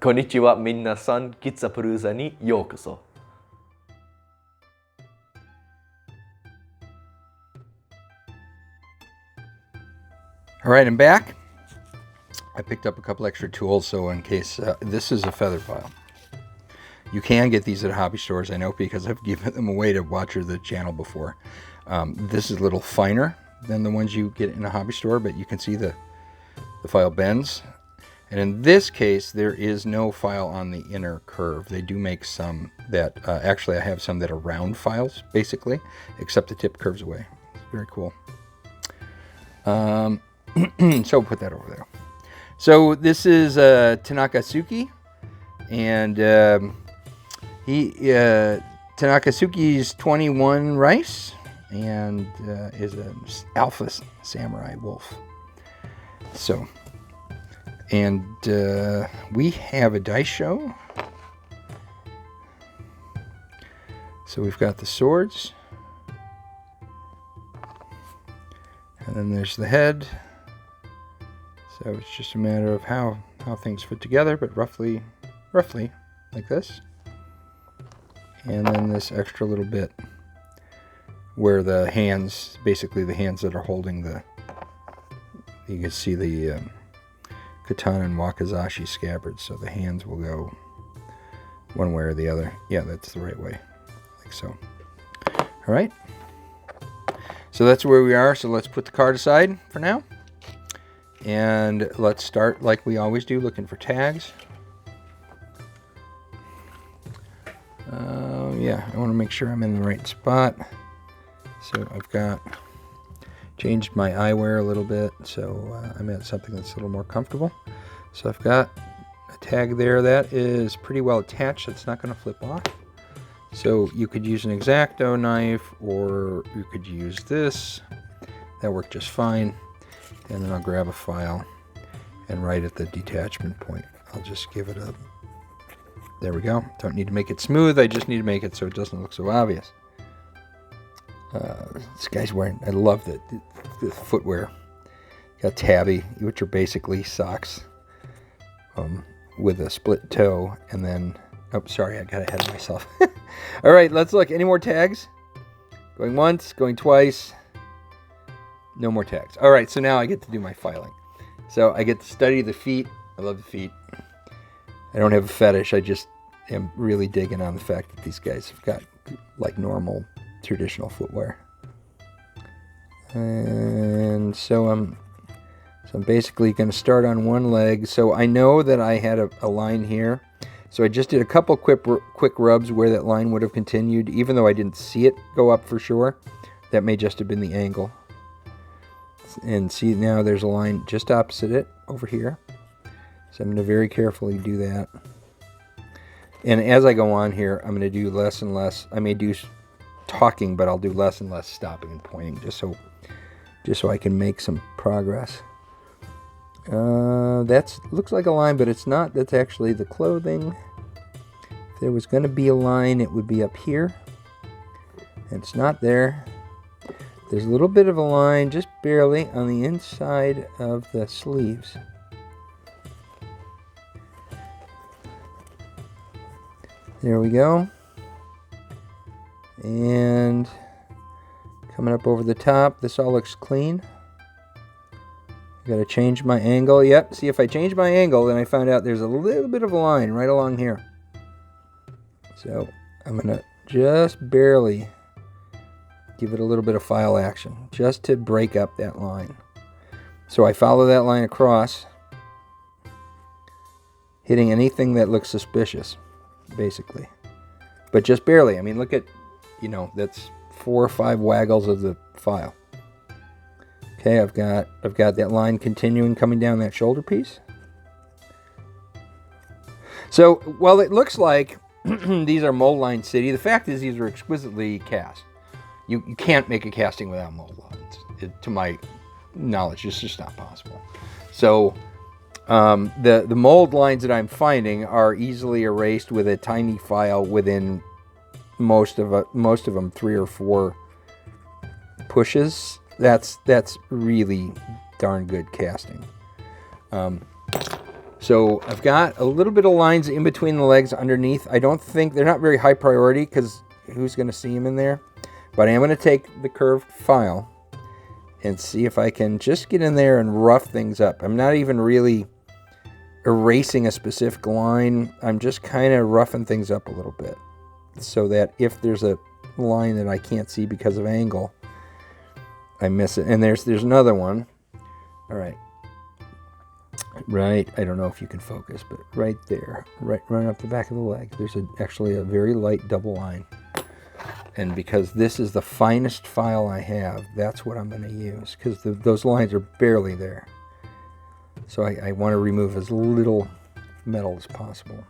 Konnichiwa minasan, Gitsapalooza ni yokoso. All right, I'm back. I picked up a couple extra tools, so in case this is a feather file. You can get these at hobby stores, I know, because I've given them away to watchers of the channel before. This is a little finer than the ones you get in a hobby store, but you can see the file bends. And in this case, there is no file on the inner curve. They do make some that, actually I have some that are round files, basically, except the tip curves away. It's very cool. So we'll put that over there. So this is Tanaka Tsuki, and Tanaka Tsuki's 21 rice, and is an alpha samurai wolf. So, and we have a dice show. So we've got the swords, and then there's the head. So it's just a matter of how things fit together, but roughly like this. And then this extra little bit where the hands, basically the hands that are holding the, you can see the katana and wakizashi scabbards, so the hands will go one way or the other. Yeah, that's the right way, like so. All right. So that's where we are, so let's put the card aside for now. And let's start like we always do, looking for tags. Yeah, I want to make sure I'm in the right spot. So I've got changed my eyewear a little bit, so I'm at something that's a little more comfortable. So I've got a tag there that is pretty well attached. It's not going to flip off. So you could use an X-Acto knife, or you could use this. That worked just fine. And then I'll grab a file, and right at the detachment point, I'll just give it a, there we go. Don't need to make it smooth, I just need to make it so it doesn't look so obvious. This guy's wearing, I love the footwear. Got tabby, which are basically socks with a split toe, and then, oh, sorry, I got ahead of myself. All right, let's look. Any more tags? Going once, going twice. No more tags. All right, so now I get to do my filing. So I get to study the feet. I love the feet. I don't have a fetish. I just am really digging on the fact that these guys have got like normal, traditional footwear. And so I'm basically going to start on one leg. So I know that I had a line here. So I just did a couple quick rubs where that line would have continued, even though I didn't see it go up for sure. That may just have been the angle. And see, now there's a line just opposite it over here. So I'm going to very carefully do that. And as I go on here, I'm going to do less and less. I may do talking, but I'll do less and less stopping and pointing, just so I can make some progress. That looks like a line, but it's not. That's actually the clothing. If there was going to be a line, it would be up here. And it's not there. There's a little bit of a line, just barely, on the inside of the sleeves. There we go. And coming up over the top, this all looks clean. I gotta change my angle. Yep, see, if I change my angle, then I found out there's a little bit of a line right along here. So I'm gonna just barely give it a little bit of file action, just to break up that line. So I follow that line across, hitting anything that looks suspicious, basically. But just barely. I mean, look at, that's 4 or 5 waggles of the file. Okay, I've got that line continuing coming down that shoulder piece. So, while it looks like these are mold line city, the fact is these are exquisitely cast. You can't make a casting without mold lines. To my knowledge, it's just not possible. So the mold lines that I'm finding are easily erased with a tiny file within most of them 3 or 4 pushes. That's really darn good casting. So I've got a little bit of lines in between the legs underneath. I don't think, they're not very high priority because who's going to see them in there? But I am going to take the curved file and see if I can just get in there and rough things up. I'm not even really erasing a specific line. I'm just kind of roughing things up a little bit so that if there's a line that I can't see because of angle, I miss it. And there's another one. All right. Right, I don't know if you can focus, but right there, right up the back of the leg, there's actually a very light double line. And because this is the finest file I have, that's what I'm going to use, because those lines are barely there. So I want to remove as little metal as possible.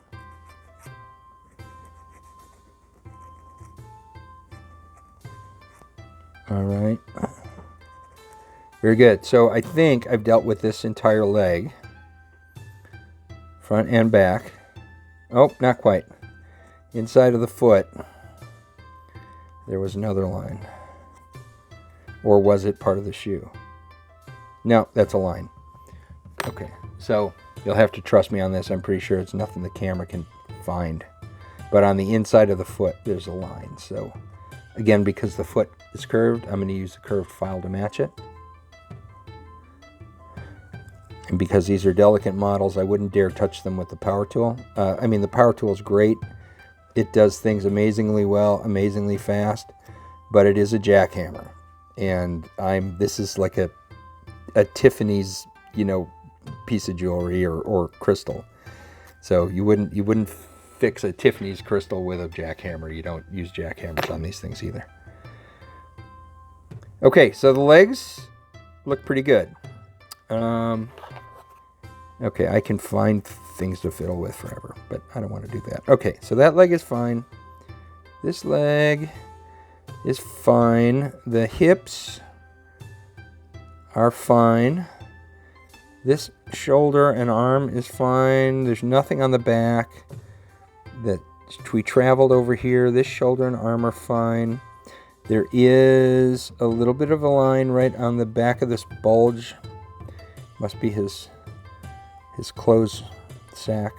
All right. Very good. So I think I've dealt with this entire leg. Front and back. Oh, not quite. Inside of the foot, there was another line. Or was it part of the shoe? No, that's a line. Okay, so you'll have to trust me on this. I'm pretty sure it's nothing the camera can find. But on the inside of the foot, there's a line. So again, because the foot is curved, I'm going to use the curved file to match it. And because these are delicate models, I wouldn't dare touch them with the power tool. I mean, the power tool is great. It does things amazingly well, amazingly fast, but it is a jackhammer. And this is like a Tiffany's, piece of jewelry or crystal. So you wouldn't fix a Tiffany's crystal with a jackhammer. You don't use jackhammers on these things either. Okay, so the legs look pretty good. Okay, I can find things to fiddle with forever, but I don't want to do that. Okay, so that leg is fine. This leg is fine. The hips are fine. This shoulder and arm is fine. There's nothing on the back that we traveled over here. This shoulder and arm are fine. There is a little bit of a line right on the back of this bulge. Must be his clothes sack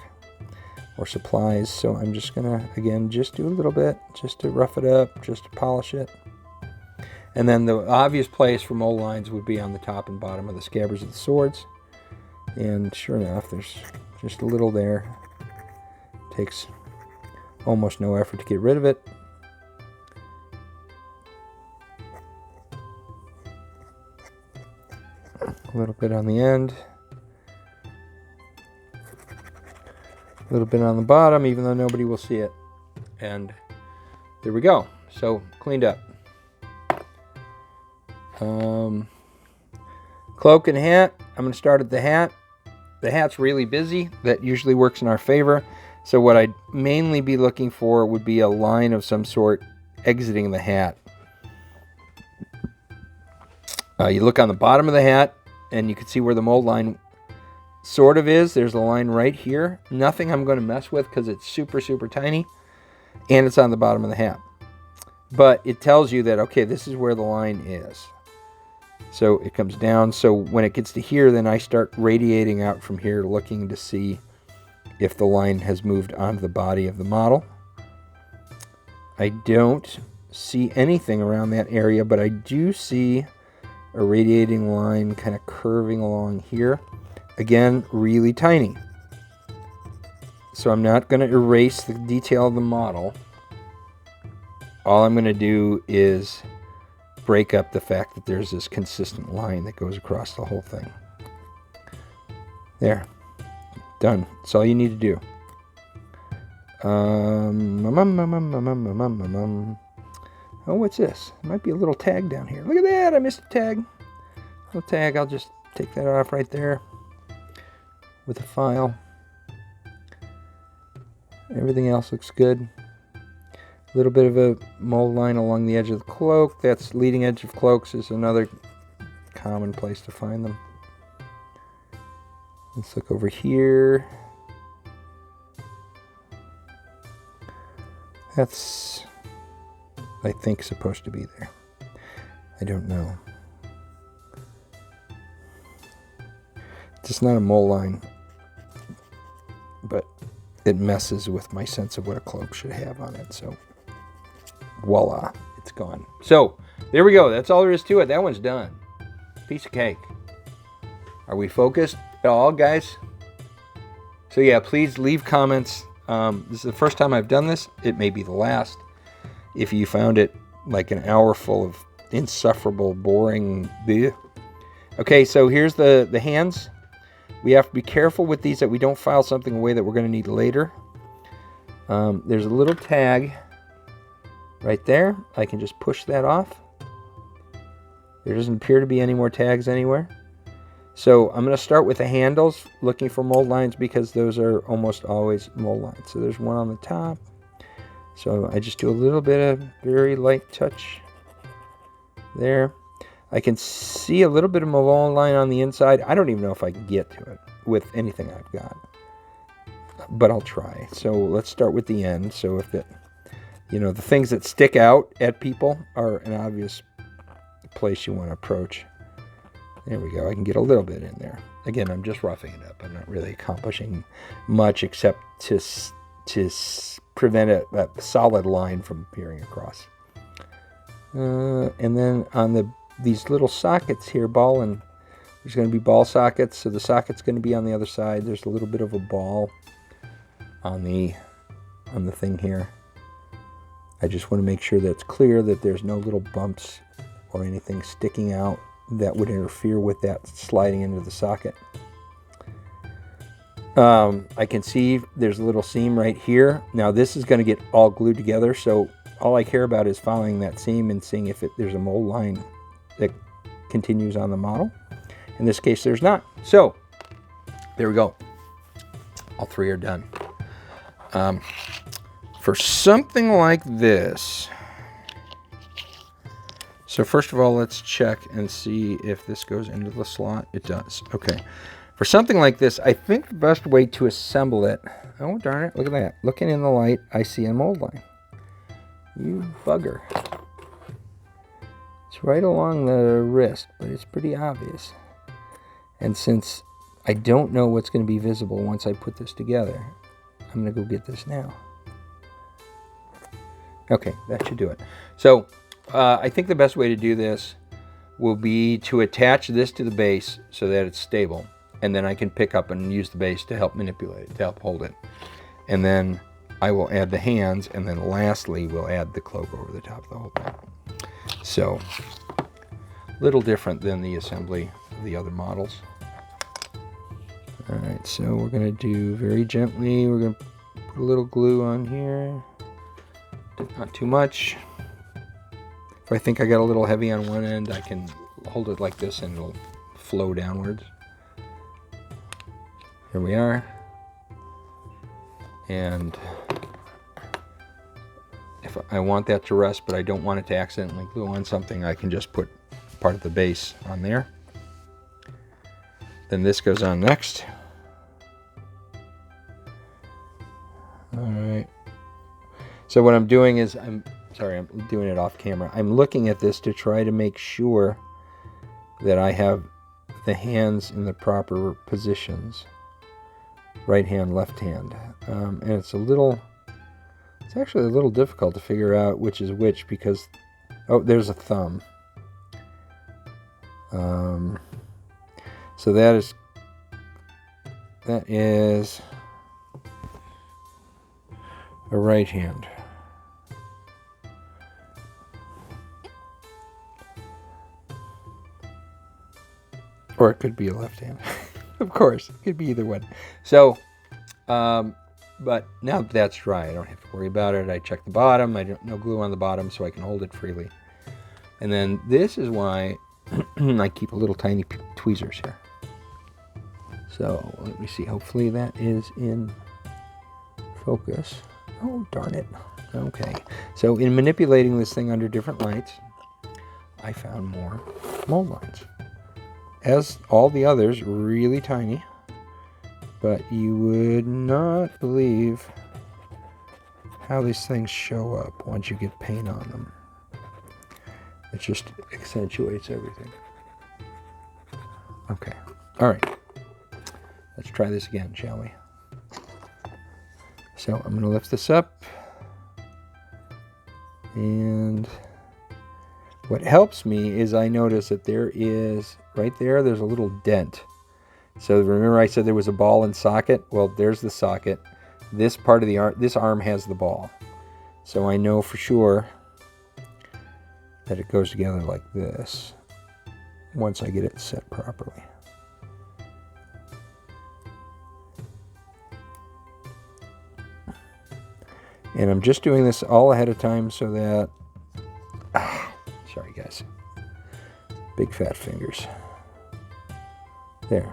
or supplies. So I'm just gonna, again, just do a little bit, just to rough it up, just to polish it. And then the obvious place for mold lines would be on the top and bottom of the scabbards of the swords. And sure enough, there's just a little there. Takes almost no effort to get rid of it. A little bit on the end. A little bit on the bottom, even though nobody will see it. And there we go. So, cleaned up. Cloak and hat. I'm going to start at the hat. The hat's really busy. That usually works in our favor. So what I'd mainly be looking for would be a line of some sort exiting the hat. You look on the bottom of the hat, and you can see where the mold line sort of is. There's a line right here. Nothing I'm going to mess with because it's super, super tiny. And it's on the bottom of the hat. But it tells you that, okay, this is where the line is. So it comes down. So when it gets to here, then I start radiating out from here, looking to see if the line has moved onto the body of the model. I don't see anything around that area, but I do see a radiating line kind of curving along here. Again, really tiny. So I'm not going to erase the detail of the model. All I'm going to do is break up the fact that there's this consistent line that goes across the whole thing. There. Done. That's all you need to do. Oh, what's this? There might be a little tag down here. Look at that! I missed a tag. Little tag. I'll just take that off right there with a file. Everything else looks good. A little bit of a mold line along the edge of the cloak. That's leading edge of cloaks is another common place to find them. Let's look over here. That's, I think, supposed to be there. I don't know. It's just not a mold line. but it messes with my sense of what a cloak should have on it. So voila, it's gone. So there we go. That's all there is to it. That one's done. Piece of cake. Are we focused at all, guys? So yeah, please leave comments. This is the first time I've done this. It may be the last. If you found it like an hour full of insufferable, boring bleh. Okay, so here's the hands. We have to be careful with these that we don't file something away that we're going to need later. There's a little tag right there. I can just push that off. There doesn't appear to be any more tags anywhere. So I'm going to start with the handles, looking for mold lines because those are almost always mold lines. So there's one on the top. So I just do a little bit of very light touch there. I can see a little bit of mold line on the inside. I don't even know if I can get to it with anything I've got, but I'll try. So let's start with the end. So if the things that stick out at people are an obvious place you want to approach. There we go. I can get a little bit in there. Again, I'm just roughing it up. I'm not really accomplishing much except to prevent a solid line from appearing across. And then on these little sockets here, there's going to be ball sockets. So the socket's going to be on the other side. There's a little bit of a ball on the thing here. I just want to make sure that it's clear that there's no little bumps or anything sticking out that would interfere with that sliding into the socket. I can see there's a little seam right here. Now this is going to get all glued together, so all I care about is following that seam and seeing if there's a mold line that continues on the model. In this case, there's not. So there we go. All three are done. For something like this, so first of all, let's check and see if this goes into the slot. It does. Okay. For something like this, I think the best way to assemble it... Oh, darn it. Look at that. Looking in the light, I see a mold line. You bugger. It's right along the wrist, but it's pretty obvious. And since I don't know what's going to be visible once I put this together, I'm going to go get this now. Okay, that should do it. So... I think the best way to do this will be to attach this to the base so that it's stable. And then I can pick up and use the base to help manipulate it, to help hold it. And then I will add the hands, and then lastly we'll add the cloak over the top of the whole thing. So, a little different than the assembly of the other models. Alright, so we're going to do very gently, we're going to put a little glue on here. Not too much. If I think I got a little heavy on one end, I can hold it like this and it'll flow downwards. Here we are. And if I want that to rest, but I don't want it to accidentally glue on something, I can just put part of the base on there. Then this goes on next. Alright. So what I'm doing is, I'm doing it off camera. I'm looking at this to try to make sure that I have the hands in the proper positions. Right hand, left hand. And it's actually a little difficult to figure out which is which because, oh, there's a thumb. So that is a right hand. Or it could be a left hand. Of course, it could be either one. So, but now that that's dry, I don't have to worry about it. I check the bottom. No glue on the bottom, so I can hold it freely. And then this is why I keep a little tiny tweezers here. So let me see. Hopefully that is in focus. Oh, darn it. Okay. So in manipulating this thing under different lights, I found more mold lines. As all the others, really tiny, but you would not believe how these things show up once you get paint on them. It just accentuates everything. Okay, all right. Let's try this again, shall we? So I'm going to lift this up. And what helps me is I notice that there is, right there's a little dent. So remember I said there was a ball and socket? Well, there's the socket. This part of the arm, this arm has the ball. So I know for sure that it goes together like this once I get it set properly. And I'm just doing this all ahead of time so that, sorry guys, big fat fingers. There.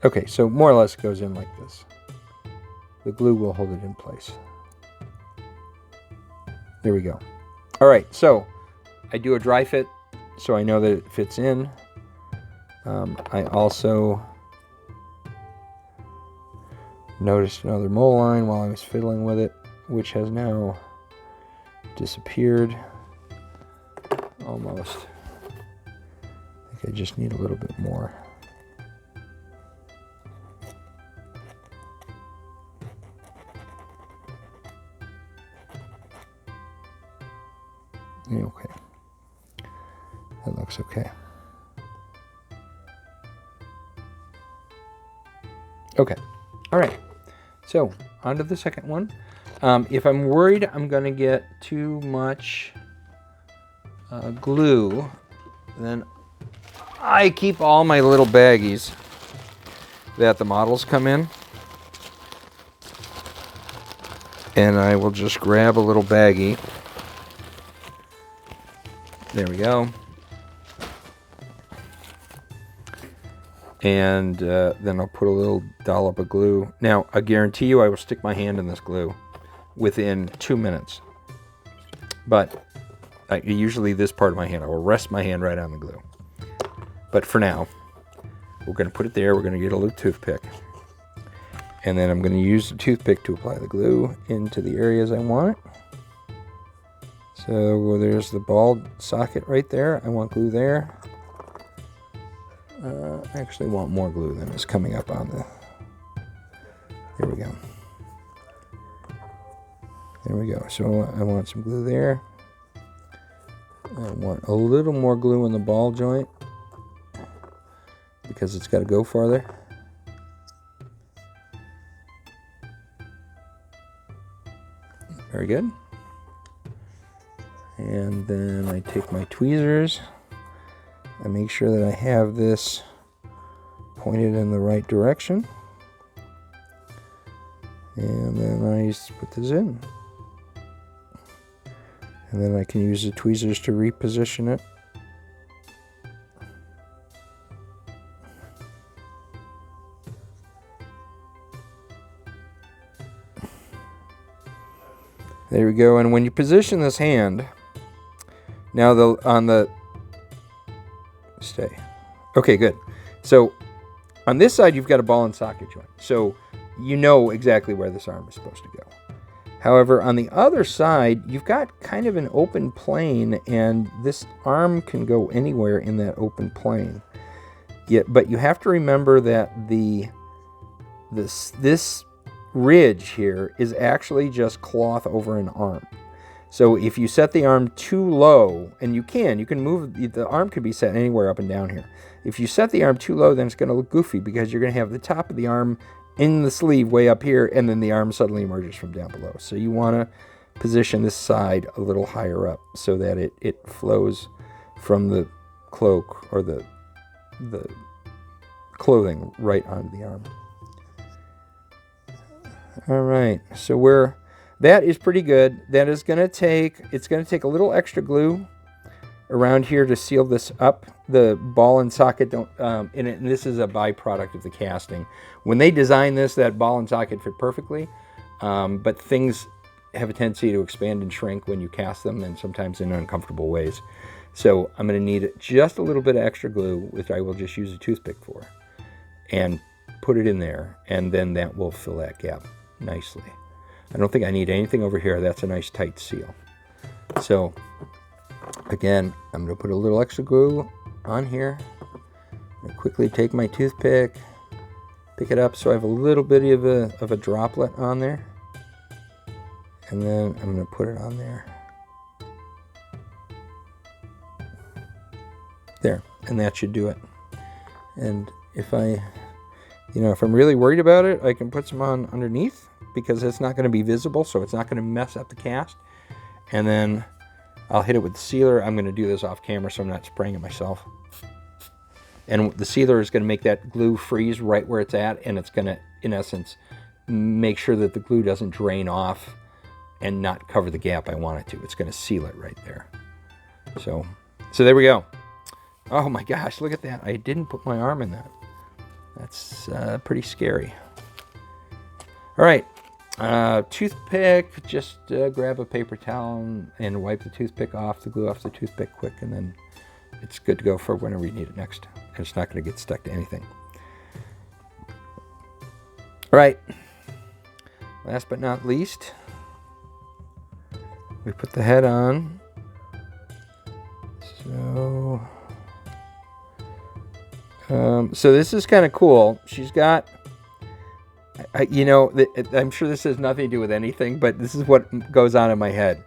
Okay, so more or less it goes in like this. The glue will hold it in place. There we go. All right, so I do a dry fit so I know that it fits in. I also noticed another mole line while I was fiddling with it, which has now disappeared almost. I think I just need a little bit more. Okay, that looks okay. Okay, all right, so on to the second one. If I'm worried I'm gonna get too much glue, then I keep all my little baggies that the models come in, and I will just grab a little baggie. There we go. And then I'll put a little dollop of glue. Now, I guarantee you I will stick my hand in this glue within 2 minutes. But usually this part of my hand, I will rest my hand right on the glue. But for now, we're going to put it there. We're going to get a little toothpick. And then I'm going to use the toothpick to apply the glue into the areas I want it. So there's the ball socket right there. I want glue there. I actually want more glue than is coming up on the... There we go. There we go. So I want some glue there. I want a little more glue in the ball joint because it's got to go farther. Very good. And then I take my tweezers. I make sure that I have this pointed in the right direction. And then I just put this in. And then I can use the tweezers to reposition it. There we go. And when you position this hand, now stay. Okay, good. So on this side, you've got a ball and socket joint. So you know exactly where this arm is supposed to go. However, on the other side, you've got kind of an open plane, and this arm can go anywhere in that open plane. But you have to remember that this ridge here is actually just cloth over an arm. So if you set the arm too low, and you can move, the arm could be set anywhere up and down here. If you set the arm too low, then it's going to look goofy because you're going to have the top of the arm in the sleeve way up here, and then the arm suddenly emerges from down below. So you want to position this side a little higher up so that it flows from the cloak or the clothing right onto the arm. All right, so that is pretty good. That is going to take, it's going to take a little extra glue around here to seal this up. The ball and socket don't, and this is a byproduct of the casting. When they designed this, that ball and socket fit perfectly, but things have a tendency to expand and shrink when you cast them, and sometimes in uncomfortable ways. So I'm going to need just a little bit of extra glue, which I will just use a toothpick for, and put it in there, and then that will fill that gap nicely. I don't think I need anything over here. That's a nice tight seal. So again, I'm going to put a little extra glue on here. I quickly take my toothpick, pick it up so I have a little bit of a droplet on there. And then I'm going to put it on there. There, and that should do it. And if I'm really worried about it, I can put some on underneath because it's not going to be visible, so it's not going to mess up the cast. And then I'll hit it with the sealer. I'm going to do this off camera so I'm not spraying it myself. And the sealer is going to make that glue freeze right where it's at, and it's going to, in essence, make sure that the glue doesn't drain off and not cover the gap I want it to. It's going to seal it right there. So there we go. Oh my gosh, look at that. I didn't put my arm in that. That's pretty scary. All right, toothpick. Just grab a paper towel and wipe the toothpick off, the glue off the toothpick quick, and then it's good to go for whenever you need it next. And it's not going to get stuck to anything. All right, last but not least, we put the head on. So this is kind of cool. She's got, I'm sure this has nothing to do with anything, but this is what goes on in my head.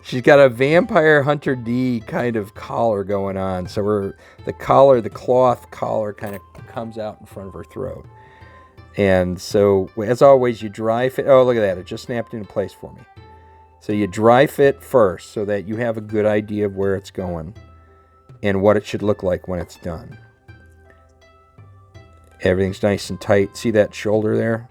She's got a Vampire Hunter D kind of collar going on. So the cloth collar kind of comes out in front of her throat. And so, as always, you dry fit. Oh, look at that. It just snapped into place for me. So you dry fit first so that you have a good idea of where it's going and what it should look like when it's done. Everything's nice and tight. See that shoulder there?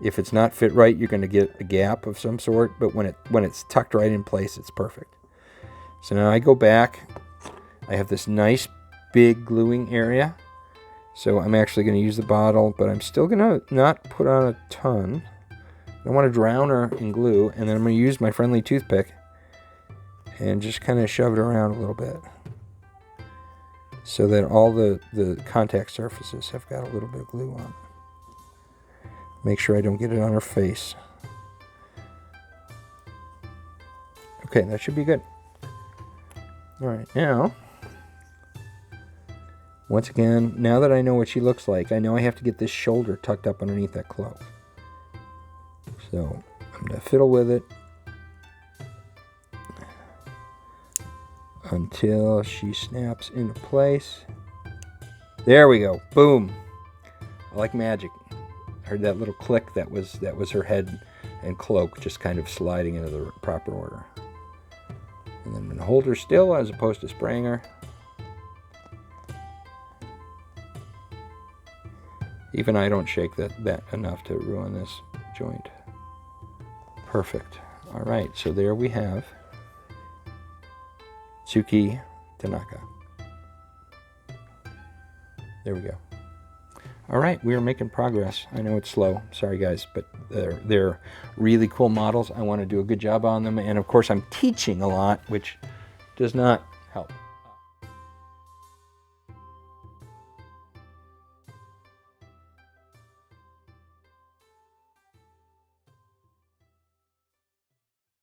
If it's not fit right, you're going to get a gap of some sort, but when it's tucked right in place, it's perfect. So now I go back. I have this nice big gluing area. So I'm actually going to use the bottle, but I'm still going to not put on a ton. I want to drown her in glue, and then I'm going to use my friendly toothpick and just kind of shove it around a little bit so that all the contact surfaces have got a little bit of glue on. Make sure I don't get it on her face. Okay, that should be good. All right, now, once again, now that I know what she looks like, I know I have to get this shoulder tucked up underneath that cloak. So I'm going to fiddle with it until she snaps into place. There we go. Boom. Like magic. Heard that little click. That was her head and cloak just kind of sliding into the proper order. And then I'm going to hold her still as opposed to spraying her. Even I don't shake that enough to ruin this joint. Perfect. All right, so there we have Tsuki Tanaka. There we go. All right, we are making progress. I know it's slow. Sorry, guys, but they're really cool models. I want to do a good job on them. And, of course, I'm teaching a lot, which does not help.